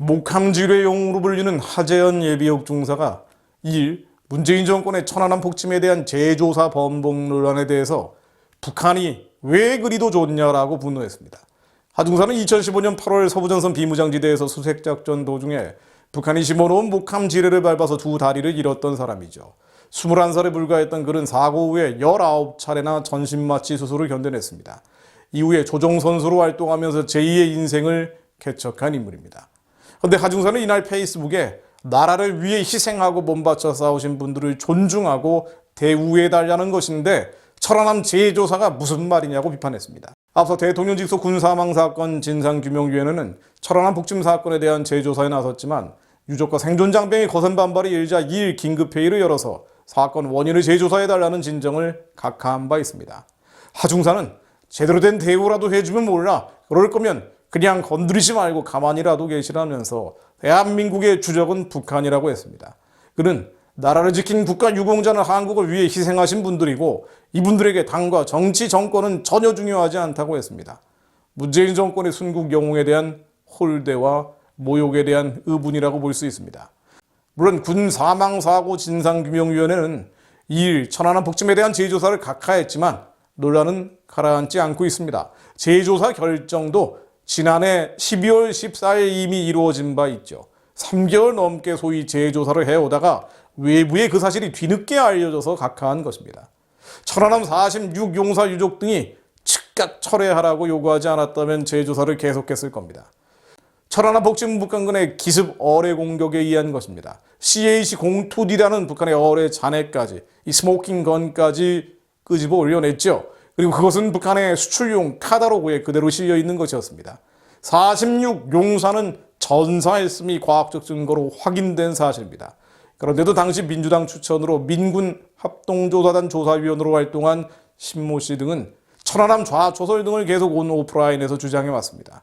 목함지뢰용으로 불리는 하재헌 예비역 중사가 2일 문재인 정권의 천안함 폭침에 대한 재조사 번복 논란에 대해서 북한이 왜 그리도 좋냐라고 분노했습니다. 하 중사는 2015년 8월 서부전선 비무장지대에서 수색작전 도중에 북한이 심어놓은 목함지뢰를 밟아서 두 다리를 잃었던 사람이죠. 21살에 불과했던 그는 사고 후에 19차례나 전신마취 수술을 견뎌냈습니다. 이후에 조종선수로 활동하면서 제2의 인생을 개척한 인물입니다. 그런데 하 중사는 이날 페이스북에 나라를 위해 희생하고 몸바쳐 싸우신 분들을 존중하고 대우해달라는 것인데 천안함 재조사가 무슨 말이냐고 비판했습니다. 앞서 대통령 직속 군사망사건 진상규명위원회는 천안함 폭침 사건에 대한 재조사에 나섰지만 유족과 생존장병의 거센 반발이 일자 2일 긴급회의를 열어서 사건 원인을 재조사해달라는 진정을 각하한 바 있습니다. 하 중사는 제대로 된 대우라도 해주면 몰라, 그럴 거면 그냥 건드리지 말고 가만히라도 계시라면서 대한민국의 주적은 북한이라고 했습니다. 그는 나라를 지킨 국가 유공자는 한국을 위해 희생하신 분들이고 이분들에게 당과 정치 정권은 전혀 중요하지 않다고 했습니다. 문재인 정권의 순국 영웅에 대한 홀대와 모욕에 대한 의분이라고 볼 수 있습니다. 물론 군사망사고 진상규명위원회는 2일 천안함 폭침에 대한 재조사를 각하했지만 논란은 가라앉지 않고 있습니다. 재조사 결정도 지난해 12월 14일 이미 이루어진 바 있죠. 3개월 넘게 소위 재조사를 해오다가 외부에 그 사실이 뒤늦게 알려져서 각하한 것입니다. 천안함 46 용사 유족 등이 즉각 철회하라고 요구하지 않았다면 재조사를 계속했을 겁니다. 천안함 폭침 북한군의 기습 어뢰 공격에 의한 것입니다. CH-02D라는 북한의 어뢰 잔해까지, 이 스모킹 건까지 끄집어 올려냈죠. 그리고 그것은 북한의 수출용 카다로그에 그대로 실려 있는 것이었습니다. 46 용사는 전사했음이 과학적 증거로 확인된 사실입니다. 그런데도 당시 민주당 추천으로 민군 합동조사단 조사위원으로 활동한 신모 씨 등은 천안함 좌초설 등을 계속 온 오프라인에서 주장해 왔습니다.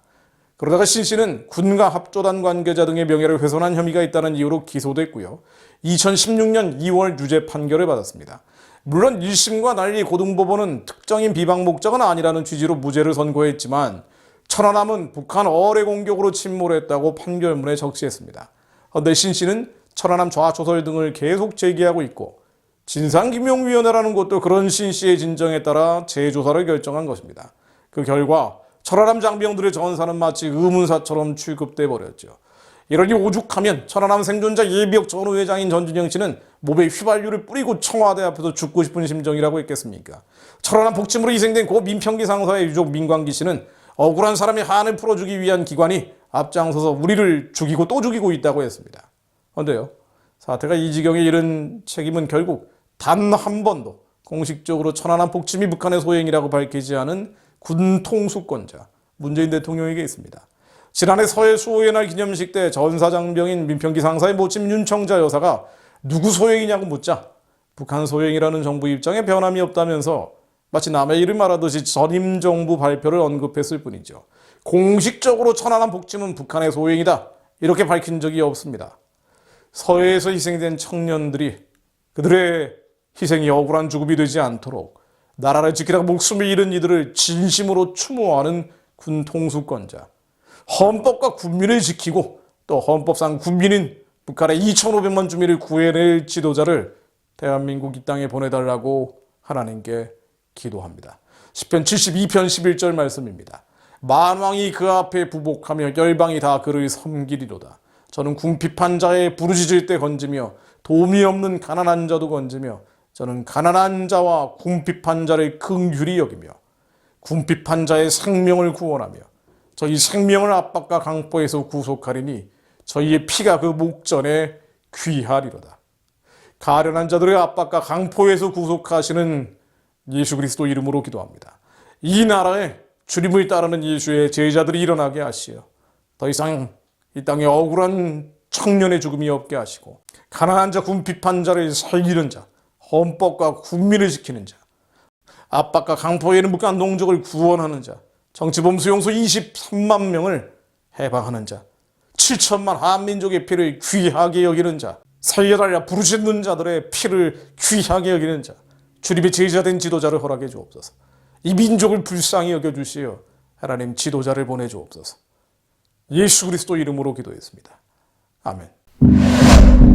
그러다가 신 씨는 군과 합조단 관계자 등의 명예를 훼손한 혐의가 있다는 이유로 기소됐고요. 2016년 2월 유죄 판결을 받았습니다. 물론 1심과 달리 고등법원은 특정인 비방 목적은 아니라는 취지로 무죄를 선고했지만 천안함은 북한 어뢰 공격으로 침몰했다고 판결문에 적시했습니다. 그런데 신 씨는 천안함 좌초설 등을 계속 제기하고 있고 진상규명위원회라는 것도 그런 신 씨의 진정에 따라 재조사를 결정한 것입니다. 그 결과 천안함 장병들의 전사는 마치 의문사처럼 취급돼 버렸죠. 이러니 오죽하면 천안함 생존자 예비역 전후회장인 전준영 씨는 몸에 휘발유를 뿌리고 청와대 앞에서 죽고 싶은 심정이라고 했겠습니까? 천안함 폭침으로 희생된 고 민평기 상사의 유족 민광기 씨는 억울한 사람의 한을 풀어주기 위한 기관이 앞장서서 우리를 죽이고 또 죽이고 있다고 했습니다. 그런데요, 사태가 이 지경에 이른 책임은 결국 단 한 번도 공식적으로 천안함 폭침이 북한의 소행이라고 밝히지 않은 군 통수권자 문재인 대통령에게 있습니다. 지난해 서해 수호의 날 기념식 때 전사장병인 민평기 상사의 모친 윤청자 여사가 누구 소행이냐고 묻자 북한 소행이라는 정부 입장에 변함이 없다면서 마치 남의 일을 말하듯이 전임 정부 발표를 언급했을 뿐이죠. 공식적으로 천안함 폭침은 북한의 소행이다 이렇게 밝힌 적이 없습니다. 서해에서 희생된 청년들이 그들의 희생이 억울한 죽음이 되지 않도록 나라를 지키다가 목숨을 잃은 이들을 진심으로 추모하는 군 통수권자, 헌법과 군민을 지키고 또 헌법상 군민인 북한의 2,500만 주민을 구해낼 지도자를 대한민국 이 땅에 보내달라고 하나님께 기도합니다. 시편 72편 11절 말씀입니다. 만왕이 그 앞에 부복하며 열방이 다 그를 섬기리로다. 저는 궁핍한 자의 부르짖을 때 건지며 도움이 없는 가난한 자도 건지며 저는 가난한 자와 궁핍한 자를 긍휼히 여기며 궁핍한 자의 생명을 구원하며 저희 생명을 압박과 강포에서 구속하리니 저희의 피가 그 목전에 귀하리로다. 가련한 자들의 압박과 강포에서 구속하시는 예수 그리스도 이름으로 기도합니다. 이 나라에 주님을 따르는 예수의 제자들이 일어나게 하시어 더 이상 이 땅에 억울한 청년의 죽음이 없게 하시고 가난한 자, 궁핍한 자를 살리는 자, 헌법과 국민을 지키는 자, 압박과 강포에 묶인 농족을 구원하는 자, 정치범 수용소 23만 명을 해방하는 자, 7천만 한민족의 피를 귀하게 여기는 자, 살려달라 부르짖는 자들의 피를 귀하게 여기는 자, 주님의 제자된 지도자를 허락해 주옵소서. 이 민족을 불쌍히 여겨주시어 하나님 지도자를 보내주옵소서. 예수 그리스도 이름으로 기도했습니다. 아멘.